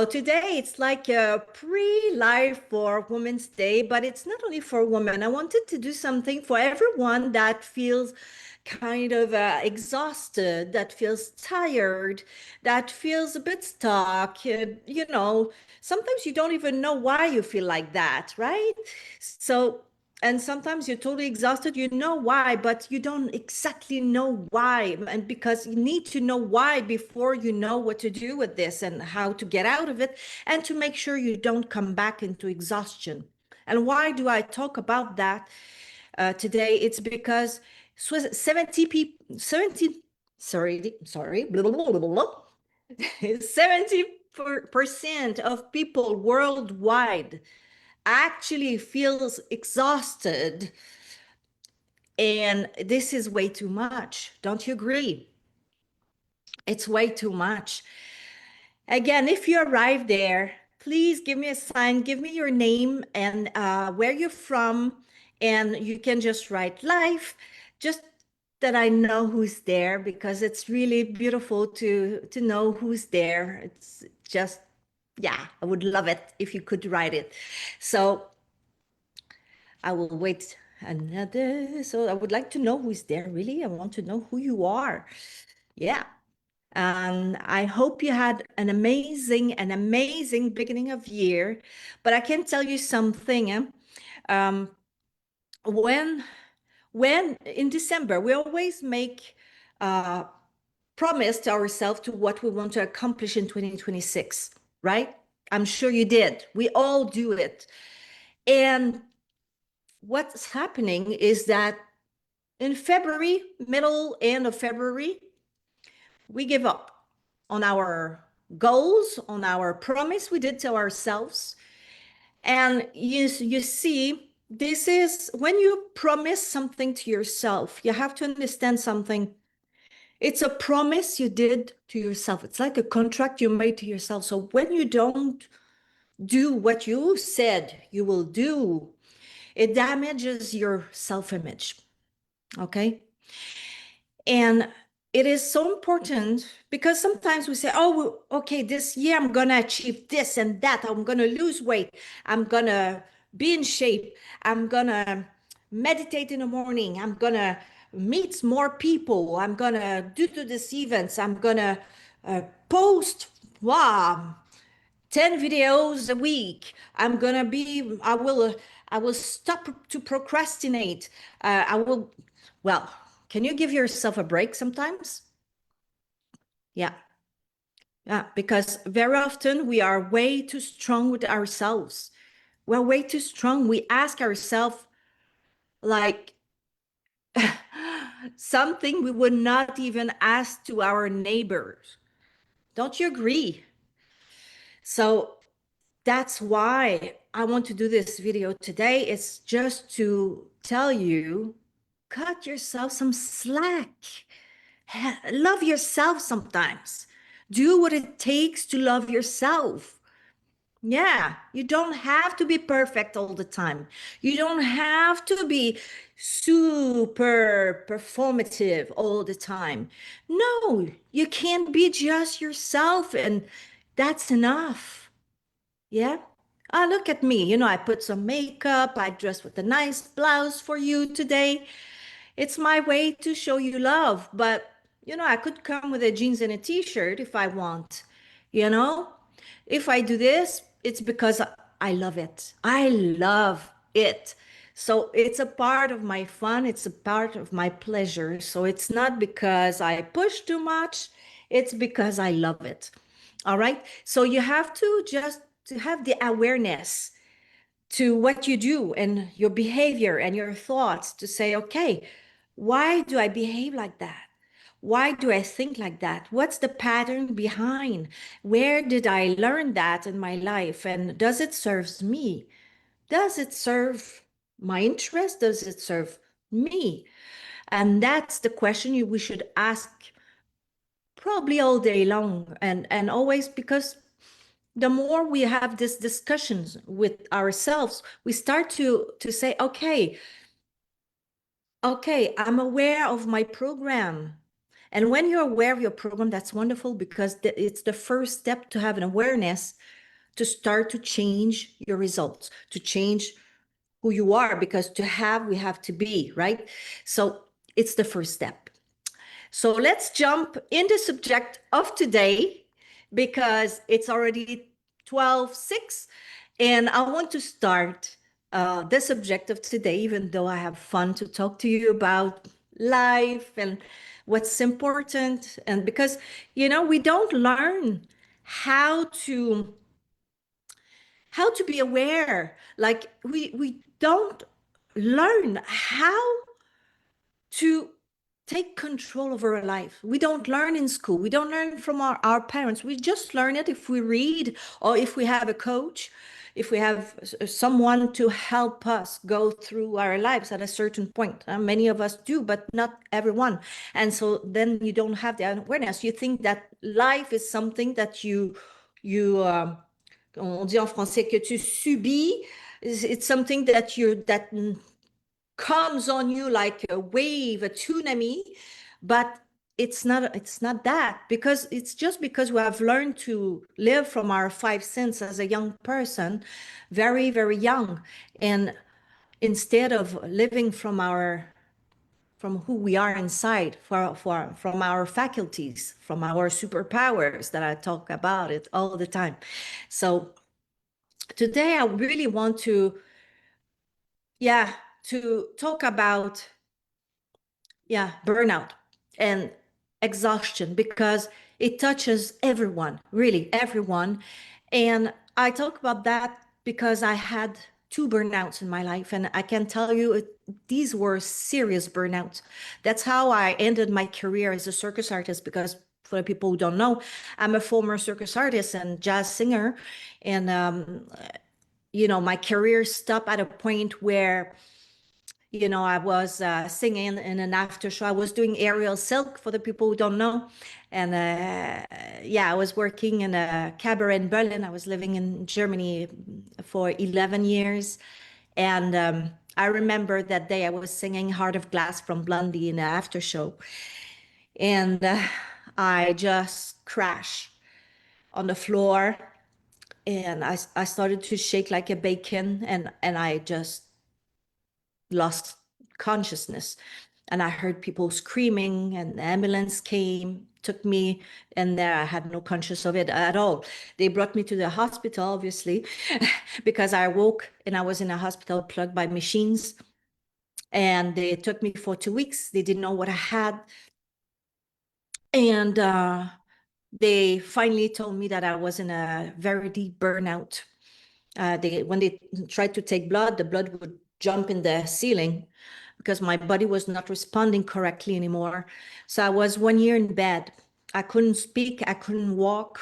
Today it's like a pre-live for Women's Day, but it's not only for women. I wanted to do something for everyone that feels kind of exhausted, that feels tired, that feels a bit stuck. Sometimes you don't even know why you feel like that, right? So, and sometimes you're totally exhausted, you know why, but you don't exactly know why. And because you need to know why before you know what to do with this and how to get out of it and to make sure you don't come back into exhaustion. And why do I talk about that today? It's because 70 people, 70, sorry, blah, blah, blah, blah, blah. 70% of people worldwide actually feels exhausted, and this is way too much. Don't you agree? It's way too much. Again, if you arrive there, please give me a sign, give me your name and where you're from, and you can just write life, just that I know who's there, because it's really beautiful to know who's there. It's just, yeah, I would love it if you could write it. So I will wait another. So I would like to know who's there, really. I want to know who you are. Yeah. And I hope you had an amazing beginning of year. But I can tell you something. Um, when when in December, we always make uh promise to ourselves to what we want to accomplish in 2026, right? I'm sure you did. We all do it. And what's happening is that in February, middle, end of February, we give up on our goals, on our promise we did to ourselves. And you see, this is when you promise something to yourself, you have to understand something. It's a promise you did to yourself. It's like a contract you made to yourself. So when you don't do what you said you will do, it damages your self-image. Okay. And it is so important because sometimes we say, oh, okay, this year I'm going to achieve this and that. I'm going to lose weight. I'm going to be in shape. I'm going to meditate in the morning. I'm going to meet more people. I'm going to do to these events. I'm going to post, wow, 10 videos a week. I will stop to procrastinate. I will, well, can you give yourself a break sometimes? Yeah. Yeah, because very often we are way too strong with ourselves. We're way too strong. We ask ourselves like something we would not even ask to our neighbors. Don't you agree? So that's why I want to do this video today. It's just to tell you, cut yourself some slack. Love yourself sometimes. Do what it takes to love yourself. Yeah, you don't have to be perfect all the time. You don't have to be super performative all the time. No, you can be just yourself, and that's enough. Yeah. Ah, look at me. I put some makeup. I dressed with a nice blouse for you today. It's my way to show you love. But, I could come with a jeans and a t-shirt if I want. You know, if I do this, it's because I love it. I love it. So it's a part of my fun. It's a part of my pleasure. So it's not because I push too much. It's because I love it. All right. So you have to just to have the awareness to what you do and your behavior and your thoughts to say, okay, why do I behave like that? Why do I think like that? What's the pattern behind? Where did I learn that in my life? And does it serve me? Does it serve my interest? Does it serve me? And that's the question we should ask probably all day long and always, because the more we have these discussions with ourselves, we start to say, okay, I'm aware of my program. And when you're aware of your program, that's wonderful because it's the first step to have an awareness to start to change your results, to change who you are, because to have, we have to be, right? So it's the first step. So let's jump in the subject of today because it's already 12:06, and I want to start the subject of today, even though I have fun to talk to you about life and what's important. And because, we don't learn how to be aware. Like we don't learn how to take control over our life. We don't learn in school. We don't learn from our parents. We just learn it if we read, or if we have a coach, if we have someone to help us go through our lives at a certain point. Many of us do, but not everyone. And so then you don't have the awareness. You think that life is something that on dit en français que tu subis. It's something that comes on you like a wave, a tsunami, but it's not that, because it's just because we have learned to live from our five senses as a young person, very, very young, and instead of living from who we are inside, from our faculties, from our superpowers that I talk about it all the time. So today I really want to, yeah, to talk about, burnout and exhaustion, because it touches everyone, really everyone. And I talk about that because I had two burnouts in my life, and I can tell you these were serious burnouts. That's how I ended my career as a circus artist, because for the people who don't know, I'm a former circus artist and jazz singer. And my career stopped at a point where I was singing in an after show. I was doing aerial silk, for the people who don't know. And I was working in a cabaret in Berlin. I was living in Germany for 11 years. And I remember that day I was singing Heart of Glass from Blondie in an after show. And I just crashed on the floor, and I started to shake like a bacon, and I just lost consciousness. And I heard people screaming, and the ambulance came, took me, and there I had no conscience of it at all. They brought me to the hospital, obviously, because I woke and I was in a hospital plugged by machines. And they took me for 2 weeks. They didn't know what I had. And they finally told me that I was in a very deep burnout. When they tried to take blood, the blood would jump in the ceiling because my body was not responding correctly anymore. So I was 1 year in bed. I couldn't speak. I couldn't walk.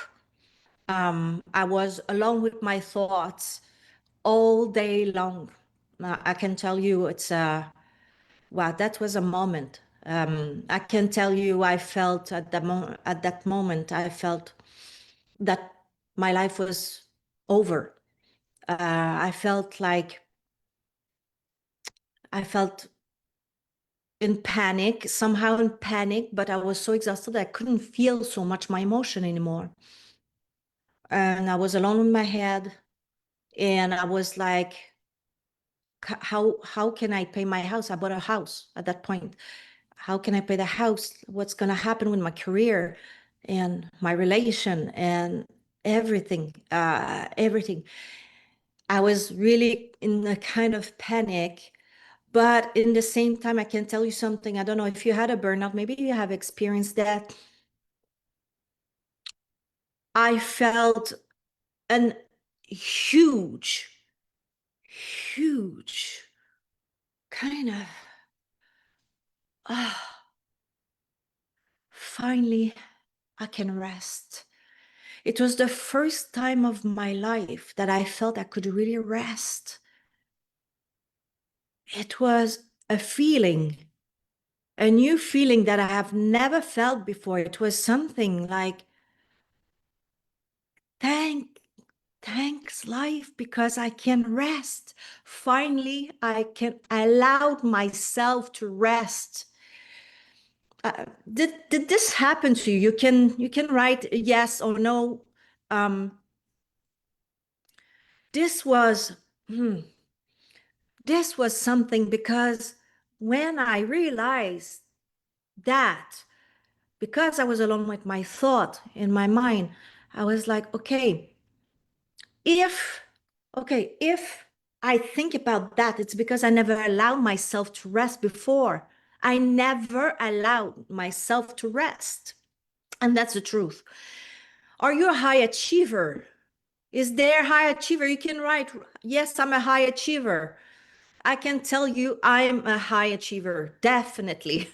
I was alone with my thoughts all day long. I can tell you wow, that was a moment. I can tell you I felt at that moment, I felt that my life was over. I felt like I felt in panic, somehow in panic, but I was so exhausted I couldn't feel so much my emotion anymore. And I was alone in my head, and I was like, how can I pay my house? I bought a house at that point. How can I pay the house? What's going to happen with my career and my relation and everything? Everything. I was really in a kind of panic. But in the same time, I can tell you something. I don't know if you had a burnout, maybe you have experienced that. I felt an huge, huge kind of, ah, finally, I can rest. It was the first time of my life that I felt I could really rest. It was a feeling, a new feeling that I have never felt before. It was something like, thank thanks life, because I can rest. Finally, I allowed myself to rest. Did this happen to you? You can write yes or no. Um, this was hmm, this was something, because when I realized that, because I was alone with my thought in my mind, I was like, if if I think about that, it's because I never allowed myself to rest before. I never allowed myself to rest. And that's the truth. Are you a high achiever? Is there a high achiever? You can write, yes, I'm a high achiever. I can tell you I'm a high achiever, definitely.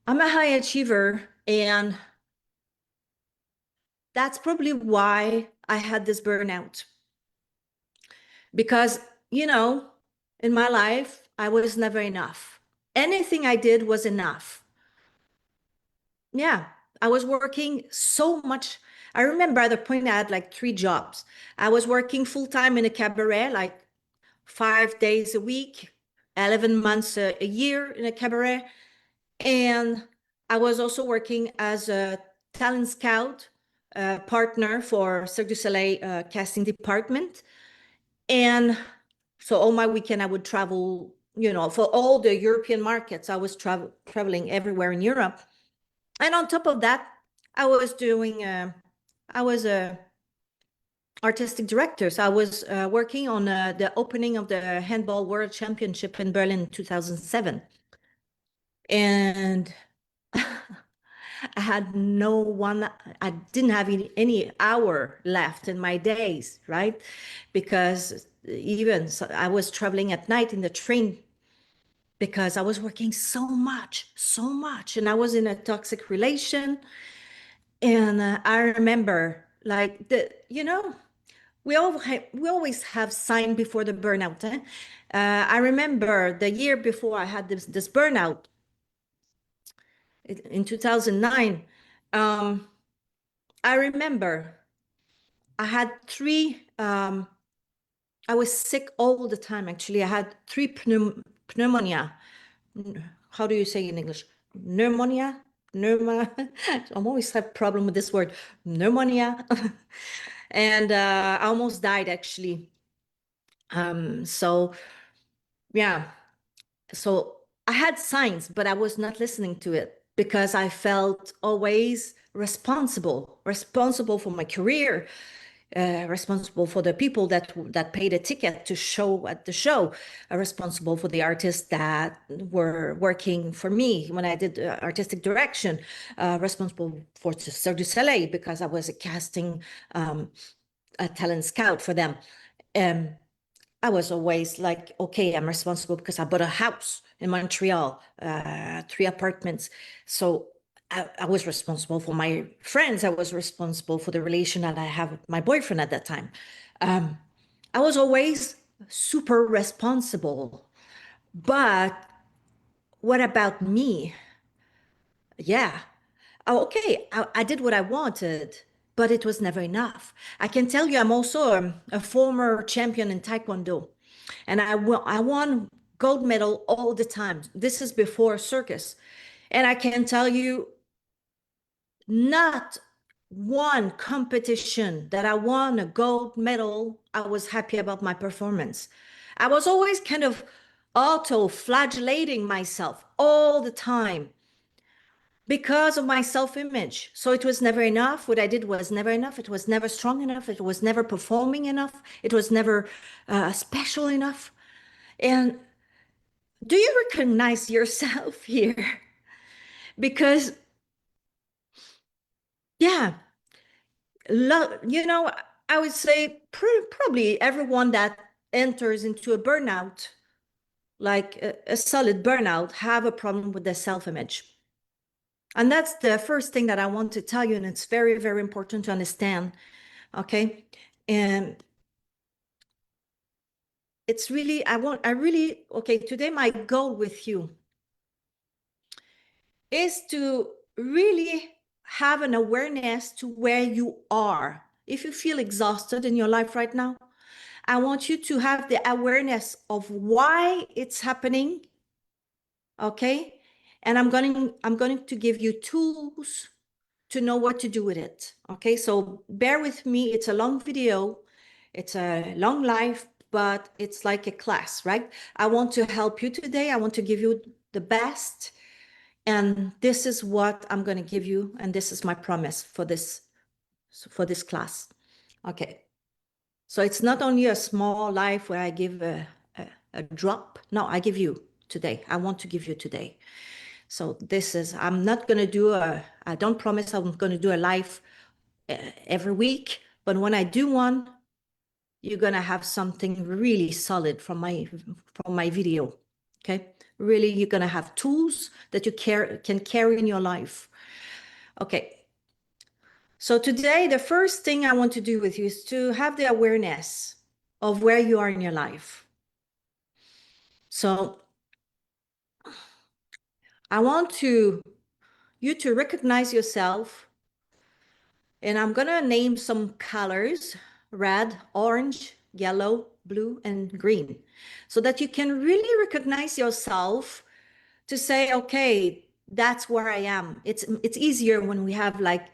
I'm a high achiever, and that's probably why I had this burnout. Because, you know, in my life, I was never enough. Anything I did was enough. Yeah, I was working so much. I remember at the point I had like three jobs. I was working full time in a cabaret, like 5 days a week, 11 months a year in a cabaret. And I was also working as a talent scout partner for Cirque du Soleil casting department. And so all my weekend I would travel, for all the European markets. I was traveling everywhere in Europe. And on top of that, I was doing, I was a artistic director. So I was working on the opening of the Handball World Championship in Berlin in 2007. And I had no one, I didn't have any hour left in my days, right? Because even so, I was traveling at night in the train because I was working so much, so much. And I was in a toxic relation. And I remember like we always have sign before the burnout. Eh? I remember the year before I had this burnout in 2009. I remember I had three, I was sick all the time, actually. I had three pneumonia. How do you say in English? Pneumonia? Pneumonia. I'm always have problem with this word, pneumonia. And I almost died, actually. So yeah, so I had signs, but I was not listening to it because I felt always responsible for my career, responsible for the people that paid a ticket to show at the show, responsible for the artists that were working for me when I did artistic direction, responsible for Cirque du Soleil because I was a casting a talent scout for them. Um, I was always like, okay, I'm responsible because I bought a house in Montreal, three apartments. So I was responsible for my friends. I was responsible for the relation that I have with my boyfriend at that time. Um, I was always super responsible. But what about me? Yeah. Oh, okay, I did what I wanted, but it was never enough. I can tell you, I'm also a former champion in Taekwondo, and I won gold medal all the time. This is before circus. And I can tell you, not one competition that I won a gold medal, I was happy about my performance. I was always kind of auto-flagellating myself all the time because of my self-image. So it was never enough. What I did was never enough. It was never strong enough. It was never performing enough. It was never special enough. And do you recognize yourself here? Because, yeah, I would say probably everyone that enters into a burnout, like a solid burnout, have a problem with their self-image. And that's the first thing that I want to tell you. And it's very, very important to understand. Okay. And it's really, okay, today my goal with you is to really have an awareness to where you are. If you feel exhausted in your life right now, I want you to have the awareness of why it's happening. Okay. And I'm going to give you tools to know what to do with it. Okay, so bear with me. It's a long video. It's a long life, but it's like a class, right? I want to help you today. I want to give you the best. And this is what I'm going to give you. And this is my promise for this class. Okay. So it's not only a small life where I give a drop. No, I give you today. I want to give you today. So this is, I'm not going to do I don't promise I'm going to do a live every week, but when I do one, you're going to have something really solid from my video. Okay. Really, you're going to have tools that you can carry in your life. Okay. So today, the first thing I want to do with you is to have the awareness of where you are in your life. So I want you to recognize yourself, and I'm gonna name some colors: red, orange, yellow, blue, and green, so that you can really recognize yourself to say, okay, that's where I am. It's easier when we have like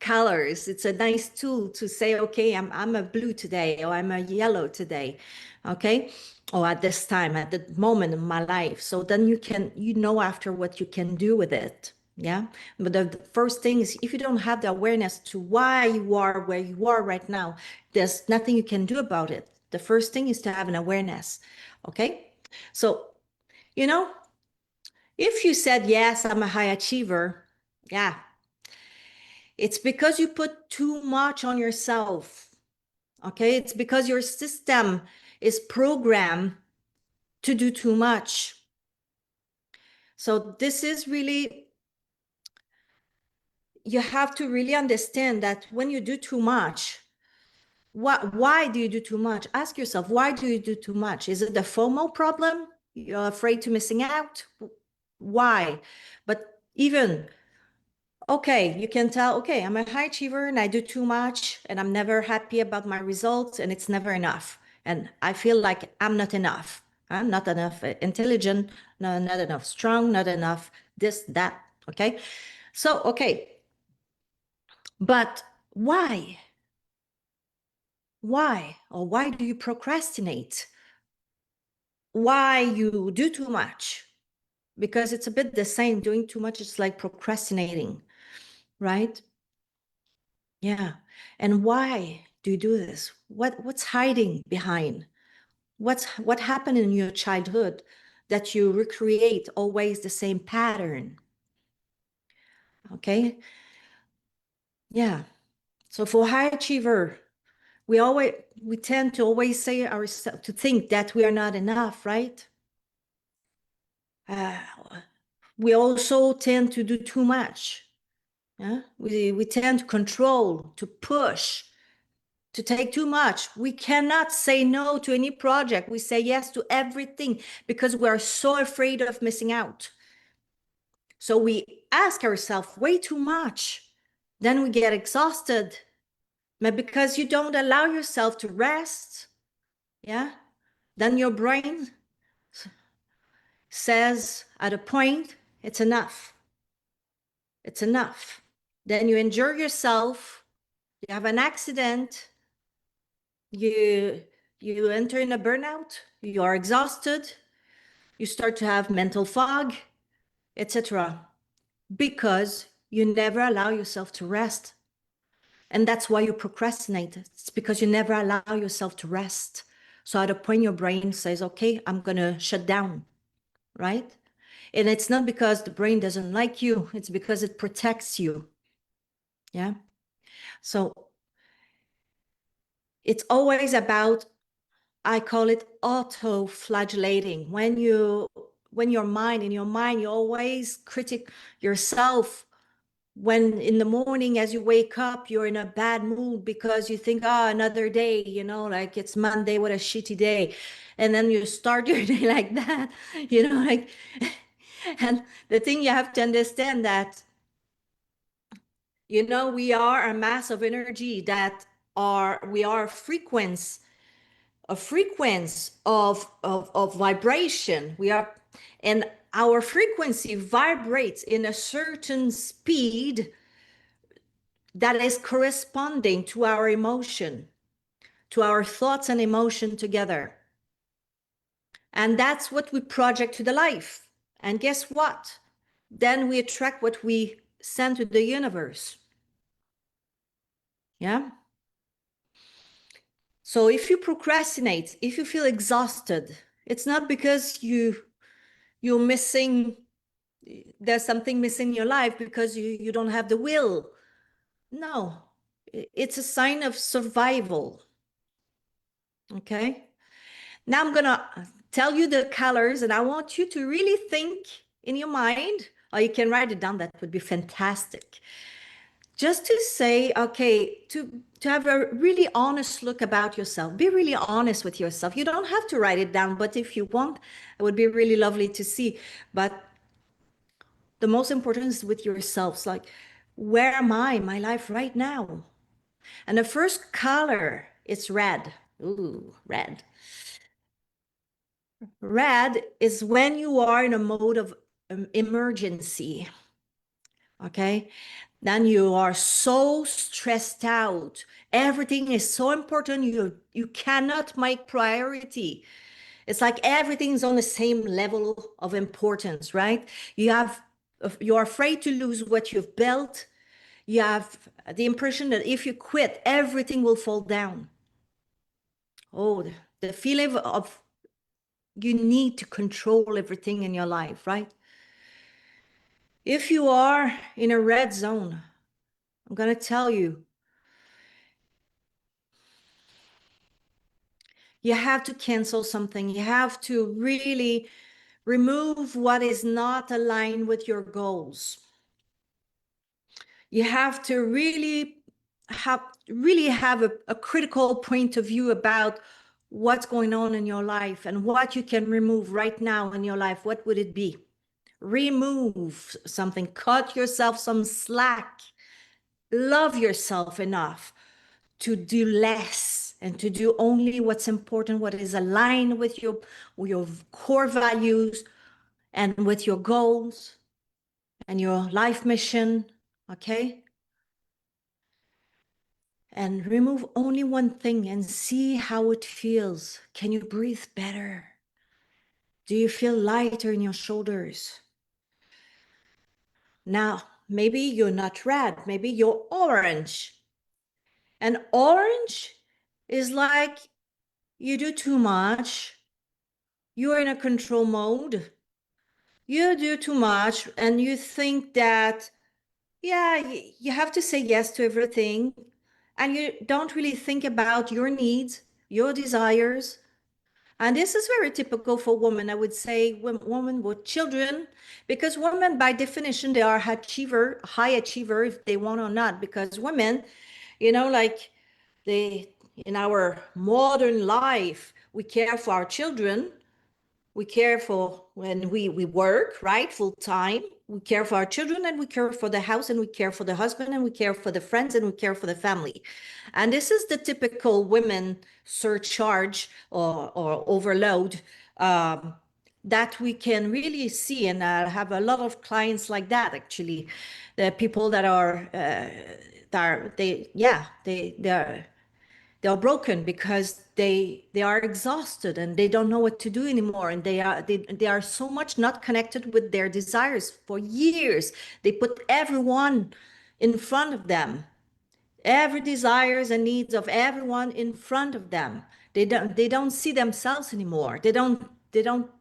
colors. It's a nice tool to say, okay, I'm a blue today, or I'm a yellow today, okay, or at this time, at the moment in my life. So then you know after what you can do with it. Yeah. But the first thing is, if you don't have the awareness to why you are where you are right now, there's nothing you can do about it. The first thing is to have an awareness. Okay. So, you know, if you said, yes, I'm a high achiever, yeah, it's because you put too much on yourself. Okay. It's because your system is programmed to do too much. So this is really, you have to really understand that when you do too much, why do you do too much? Ask yourself, why do you do too much? Is it the FOMO problem? You're afraid to missing out? Why? But even, okay, you can tell, okay, I'm a high achiever and I do too much and I'm never happy about my results and it's never enough. And I feel like I'm not enough. I'm not enough intelligent, not enough strong, not enough this, that. Okay. So, okay. But why? Why? Or why do you procrastinate? Why you do too much? Because it's a bit the same. Doing too much is like procrastinating, right? Yeah. And why do you do this? What's hiding behind? What happened in your childhood that you recreate always the same pattern? Okay. Yeah. So for high achiever, we tend to always say ourselves to think that we are not enough, right? Uh, we also tend to do too much. Yeah? We tend to control, to push, to take too much. We cannot say no to any project. We say yes to everything because we are so afraid of missing out. So we ask ourselves way too much. Then we get exhausted. But because you don't allow yourself to rest, yeah, then your brain says at a point, it's enough. It's enough. Then you injure yourself, you have an accident, you enter in a burnout, you are exhausted, you start to have mental fog, etc. Because you never allow yourself to rest. And that's why you procrastinate. It's because you never allow yourself to rest. So at a point, your brain says, okay, I'm going to shut down, right? And it's not because the brain doesn't like you, it's because it protects you. Yeah. So it's always about, I call it auto-flagellating. When your mind, in your mind, you always critic yourself. When in the morning, as you wake up, you're in a bad mood because you think, oh, another day, like it's Monday, what a shitty day. And then you start your day like that, like, and the thing you have to understand that, we are a mass of energy we are a frequency of vibration. We are, and our frequency vibrates in a certain speed that is corresponding to our emotion, to our thoughts and emotion together. And that's what we project to the life. And guess what? Then we attract what we send to the universe. Yeah. So if you procrastinate, if you feel exhausted, it's not because you're missing, there's something missing in your life because you don't have the will. No, it's a sign of survival. Okay. Now I'm gonna tell you the colors, and I want you to really think in your mind, or you can write it down. That would be fantastic. Just to say, okay, to have a really honest look about yourself. Be really honest with yourself. You don't have to write it down, but if you want, it would be really lovely to see. But the most important is with yourselves. Like, where am I in my life right now? And the first color is red. Ooh, red. Red is when you are in a mode of emergency. Okay. Then you are so stressed out. Everything is so important. You cannot make priority. It's like everything's on the same level of importance, right? You're afraid to lose what you've built. You have the impression that if you quit, everything will fall down. Oh, the feeling of you need to control everything in your life, right? If you are in a red zone, I'm going to tell you, you have to cancel something. You have to really remove what is not aligned with your goals. You have to really have a critical point of view about what's going on in your life and what you can remove right now in your life. What would it be? Remove something, cut yourself some slack, love yourself enough to do less and to do only what's important, what is aligned with your core values and with your goals and your life mission. Okay. And remove only one thing and see how it feels. Can you breathe better? Do you feel lighter in your shoulders? Now, maybe you're not red, maybe you're orange. And orange is like you do too much, you're in a control mode, you do too much, and you think that, yeah, you have to say yes to everything, and you don't really think about your needs, your desires. And this is very typical for women, I would say, women with children, because women, by definition, they are high achiever, if they want or not, because women, like they, in our modern life, we care for our children, we care for when we work, right, full time, we care for our children, and we care for the house, and we care for the husband, and we care for the friends, and we care for the family. And this is the typical women surcharge or overload, that we can really see. And I have a lot of clients like that, actually. The people that are they are broken because they are exhausted and they don't know what to do anymore, and they are so much not connected with their desires. For years they put everyone in front of them, every desires and needs of everyone in front of them. They don't see themselves anymore. They don't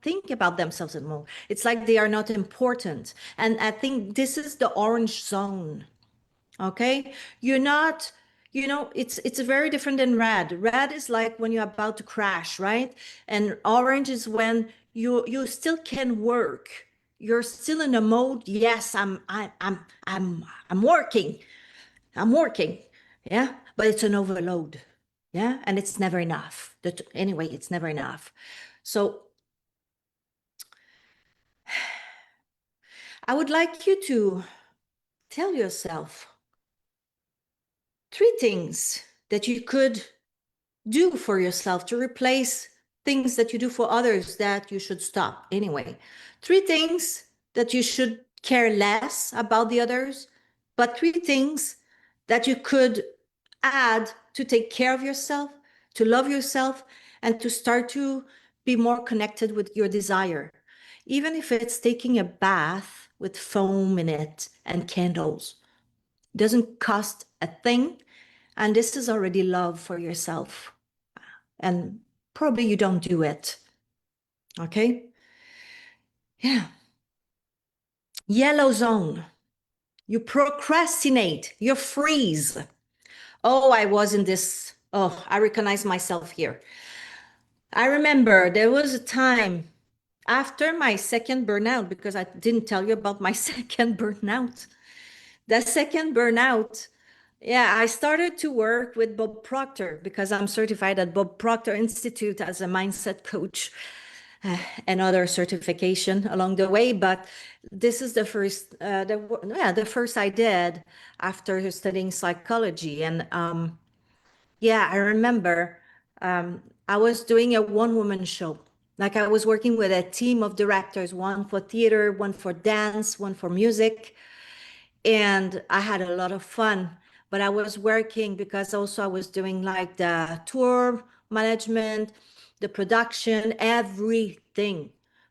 think about themselves anymore. It's like they are not important. And I think this is the orange zone. Okay. You're not, it's very different than red. Red is like when you're about to crash, right? And orange is when you still can work. You're still in a mode. Yes, I'm working. I'm working. Yeah. But it's an overload. Yeah. And it's never enough. Anyway, it's never enough. So I would like you to tell yourself 3 things that you could do for yourself to replace things that you do for others that you should stop anyway. Three things that you should care less about the others, but three things that you could add to take care of yourself, to love yourself, and to start to be more connected with your desire. Even if it's taking a bath with foam in it and candles, it doesn't cost a thing. And this is already love for yourself. And probably you don't do it. Okay? Yeah. Yellow zone. You procrastinate, you freeze. Oh, I was in this. Oh, I recognize myself here. I remember there was a time after my second burnout, because I didn't tell you about my second burnout. The second burnout, yeah, I started to work with Bob Proctor because I'm certified at Bob Proctor Institute as a mindset coach and other certification along the way. But this is the first, the first I did after studying psychology. And yeah, I remember I was doing a one-woman show. Like I was working with a team of directors, one for theater, one for dance, one for music. And I had a lot of fun. But I was working because also I was doing like the tour management, the production, everything.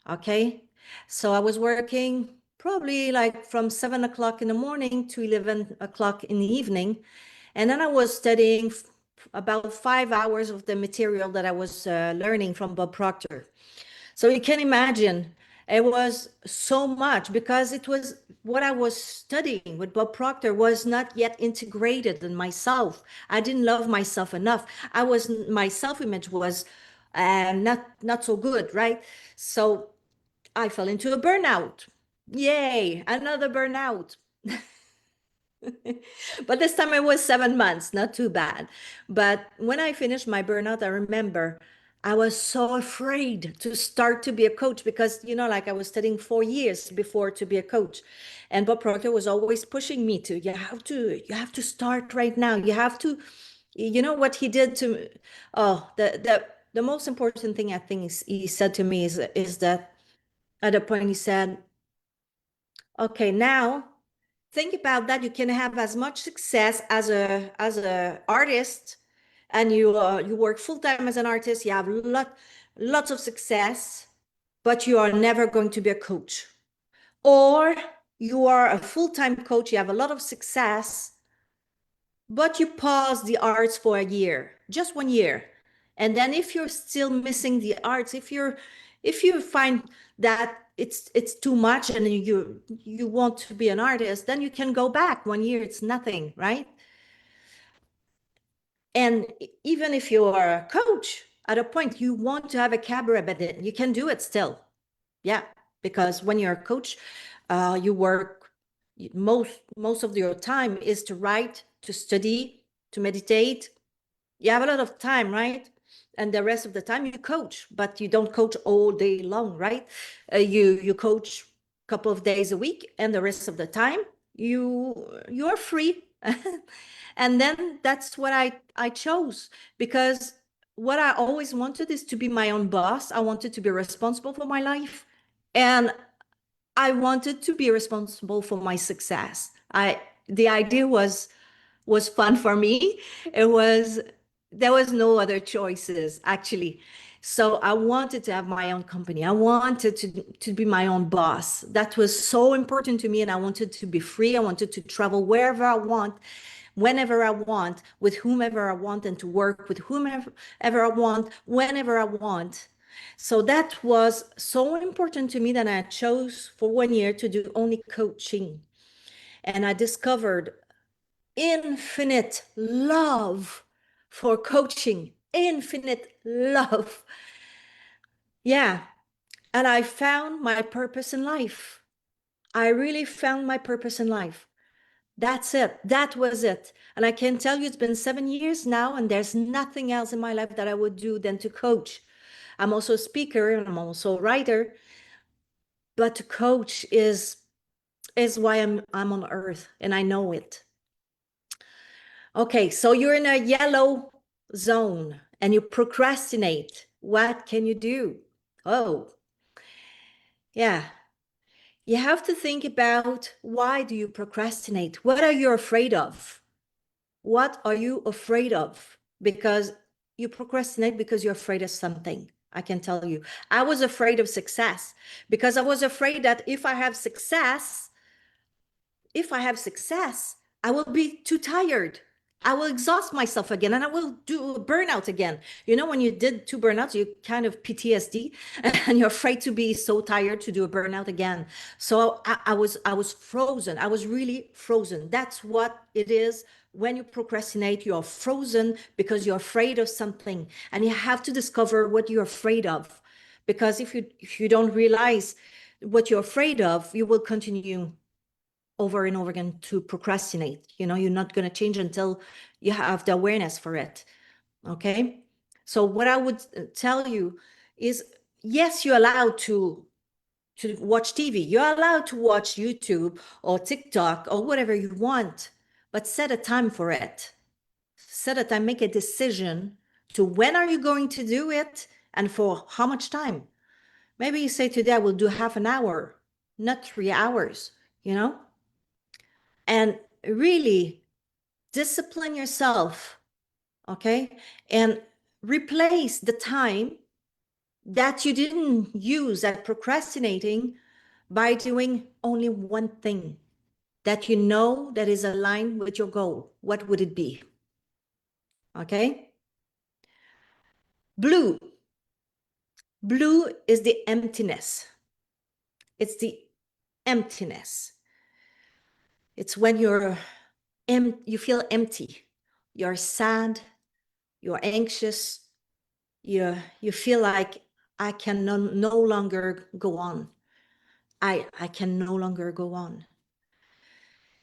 Okay. So I was working probably like from 7 o'clock in the morning to 11 o'clock in the evening. And then I was studying about 5 hours of the material that I was learning from Bob Proctor. So you can imagine it was so much because it was what I was studying with Bob Proctor was not yet integrated in myself. I didn't love myself enough. My self-image was not so good, right? So I fell into a burnout. Yay, another burnout. But this time it was 7 months, not too bad. But when I finished my burnout, I remember I was so afraid to start to be a coach because, like I was studying 4 years before to be a coach. And Bob Proctor was always pushing me to, you have to start right now. You have to, what he did to me. Oh, the most important thing I think he said to me is that at a point he said, okay, now think about that. You can have as much success as a artist, and you work full time as an artist. You have lots of success, but you are never going to be a coach. Or you are a full time coach. You have a lot of success, but you pause the arts for a year, just 1 year. And then if you're still missing the arts, if you find that it's too much and you want to be an artist, then you can go back 1 year. It's nothing, right? And even if you are a coach, at a point you want to have a cabaret, but then you can do it still. Yeah, because when you're a coach, you work most of your time is to write, to study, to meditate. You have a lot of time, right? And the rest of the time you coach, but you don't coach all day long, right? You coach a couple of days a week, and the rest of the time you're free. And then that's what I chose, because what I always wanted is to be my own boss. I wanted to be responsible for my life, and I wanted to be responsible for my success. The idea was fun for me. It was There was no other choices actually. So I wanted to have my own company. I wanted to be my own boss. That was so important to me, and I wanted to be free. I wanted to travel wherever I want, whenever I want, with whomever I want, and to work with whomever I want, whenever I want. So that was so important to me that I chose for 1 year to do only coaching. And I discovered infinite love for coaching, infinite love. Yeah. And I found my purpose in life. I really found my purpose in life. That's it. That was it. And I can tell you it's been 7 years now, and there's nothing else in my life that I would do than to coach. I'm also a speaker and I'm also a writer, but to coach is why I'm on earth, and I know it. Okay, so you're in a yellow zone and you procrastinate. What can you do? Oh, yeah. You have to think about, why do you procrastinate? What are you afraid of? What are you afraid of? Because you procrastinate because you're afraid of something. I can tell you. I was afraid of success because I was afraid that if I have success, I will be too tired. I will exhaust myself again and I will do a burnout again. You know, when you did two burnouts, you kind of PTSD and you're afraid to be so tired to do a burnout again. So I was frozen. I was really frozen. That's what it is. When you procrastinate, you're frozen because you're afraid of something, and you have to discover what you're afraid of. Because if you don't realize what you're afraid of, you will continue over and over again to procrastinate. You're not going to change until you have the awareness for it. Okay. So what I would tell you is, yes, you're allowed to watch TV. You're allowed to watch YouTube or TikTok or whatever you want, but set a time for it. Set a time, make a decision to when are you going to do it and for how much time. Maybe you say today I will do half an hour, not 3 hours, you know? And really discipline yourself, okay? And replace the time that you didn't use at procrastinating by doing only one thing that you know that is aligned with your goal. What would it be? Okay? Blue. Blue is the emptiness. It's the emptiness. It's when you feel empty. You're sad, you're anxious, you feel like I can no longer go on. I can no longer go on.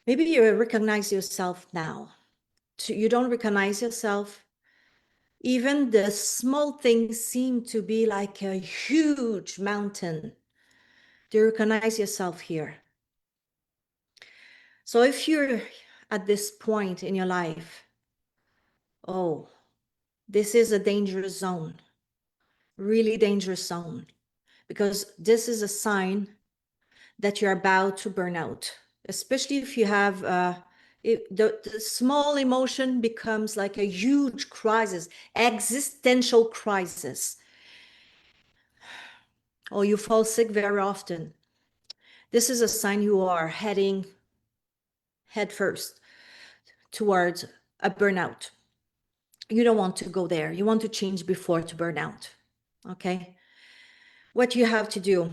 Maybe you recognize yourself now. You don't recognize yourself. Even the small things seem to be like a huge mountain. Do you recognize yourself here? So if you're at this point in your life, oh, this is a dangerous zone, really dangerous zone, because this is a sign that you're about to burn out, especially if you have the small emotion becomes like a huge crisis, existential crisis, or you fall sick very often. This is a sign you are heading headfirst towards a burnout. You don't want to go there. You want to change before to burn out. Okay. What you have to do,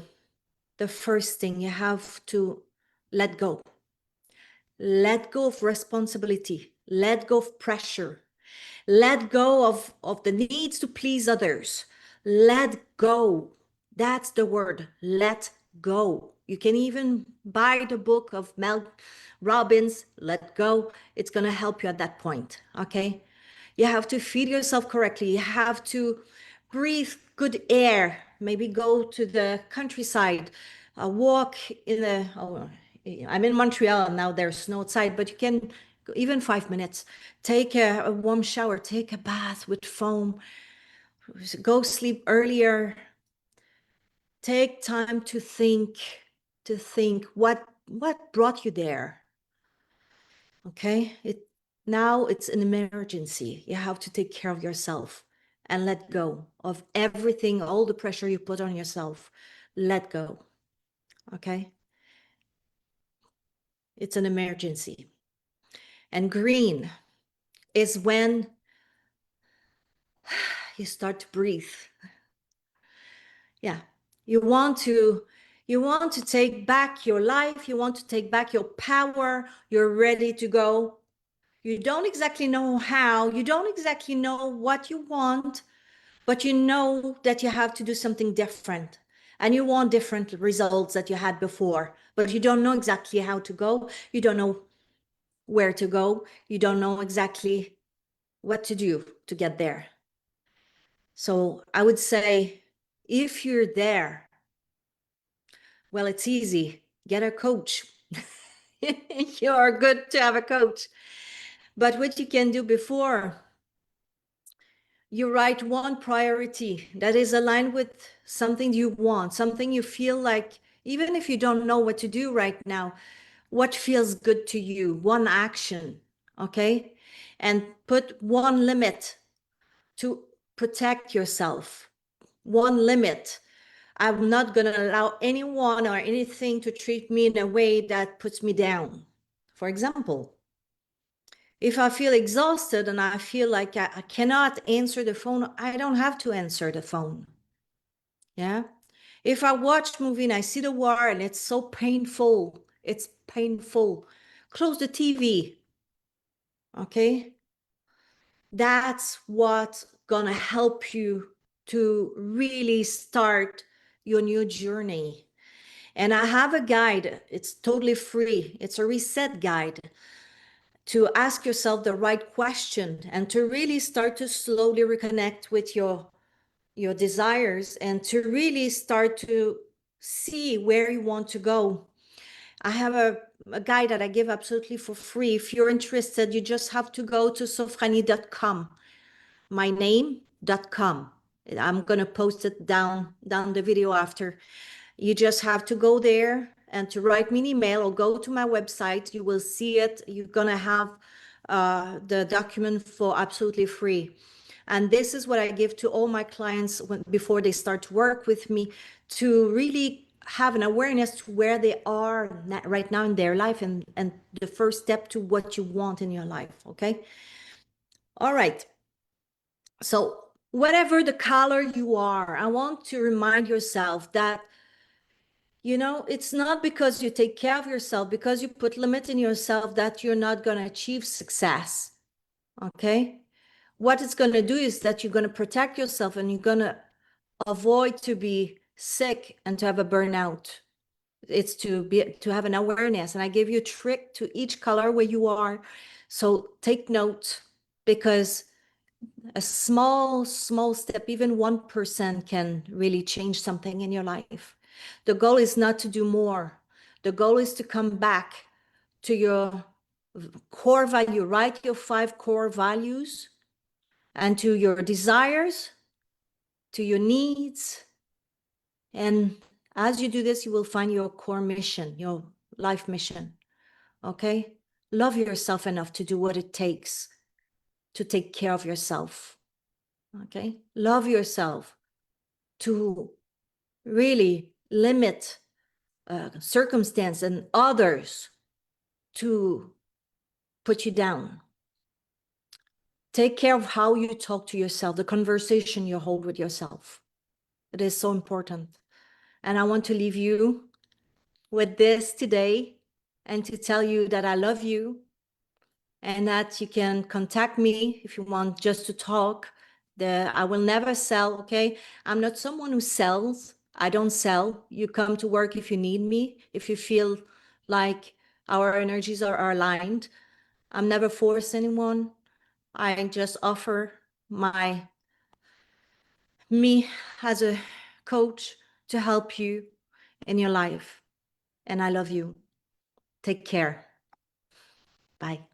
the first thing, you have to let go. Let go of responsibility. Let go of pressure. Let go of the needs to please others. Let go. That's the word. Let go. You can even buy the book of Mel Robbins, Let Go. It's going to help you at that point. Okay. You have to feed yourself correctly. You have to breathe good air. Maybe go to the countryside, walk in the, oh, I'm in Montreal now, there's snow outside, but you can even 5 minutes, take a warm shower, take a bath with foam, go sleep earlier, take time to think what brought you there. Okay, now it's an emergency. You have to take care of yourself and let go of everything, all the pressure you put on yourself. Let go. Okay, it's an emergency. And green is when you start to breathe. Yeah, you want to take back your life. You want to take back your power. You're ready to go. You don't exactly know how. You don't exactly know what you want, but you know that you have to do something different. And you want different results that you had before, but you don't know exactly how to go. You don't know where to go. You don't know exactly what to do to get there. So I would say, if you're there, well, it's easy. Get a coach. You're good to have a coach. But what you can do before, You write one priority that is aligned with something you want, something you feel like, even if you don't know what to do right now, what feels good to you, one action, okay? And put one limit to protect yourself, one limit. I'm not going to allow anyone or anything to treat me in a way that puts me down. For example, if I feel exhausted and I feel like I cannot answer the phone, I don't have to answer the phone. Yeah. If I watch movie and I see the war and it's so painful, it's painful, close the TV. Okay. That's what's gonna help you to really start your new journey. And I have a guide, it's totally free. It's a reset guide to ask yourself the right question and to really start to slowly reconnect with your desires and to really start to see where you want to go. I have a guide that I give absolutely for free. If you're interested, you just have to go to sofrani.com, myname.com. I'm going to post it down the video after. You just have to go there and to write me an email or go to my website. You will see it. You're going to have the document for absolutely free. And this is what I give to all my clients before they start to work with me, to really have an awareness to where they are right now in their life and the first step to what you want in your life. Okay. All right. So whatever the color you are, I want to remind yourself that, it's not because you take care of yourself, because you put limit in yourself, that you're not going to achieve success. Okay. What it's going to do is that you're going to protect yourself and you're going to avoid to be sick and to have a burnout. It's to have an awareness. And I give you a trick to each color where you are. So take note, because a small step, even 1%, can really change something in your life. The goal is not to do more. The goal is to come back to your core value. Write your 5 core values and to your desires, to your needs. And as you do this, you will find your core mission, your life mission. Okay? Love yourself enough to do what it takes to take care of yourself. Okay? Love yourself to really limit circumstance and others to put you down. Take care of how you talk to yourself, the conversation you hold with yourself. It is so important. And I want to leave you with this today and to tell you that I love you and that you can contact me if you want just to talk. I will never sell, okay? I'm not someone who sells. I don't sell. You come to work if you need me, if you feel like our energies are aligned. I'm never force anyone. I just offer me as a coach to help you in your life. And I love you. Take care. Bye.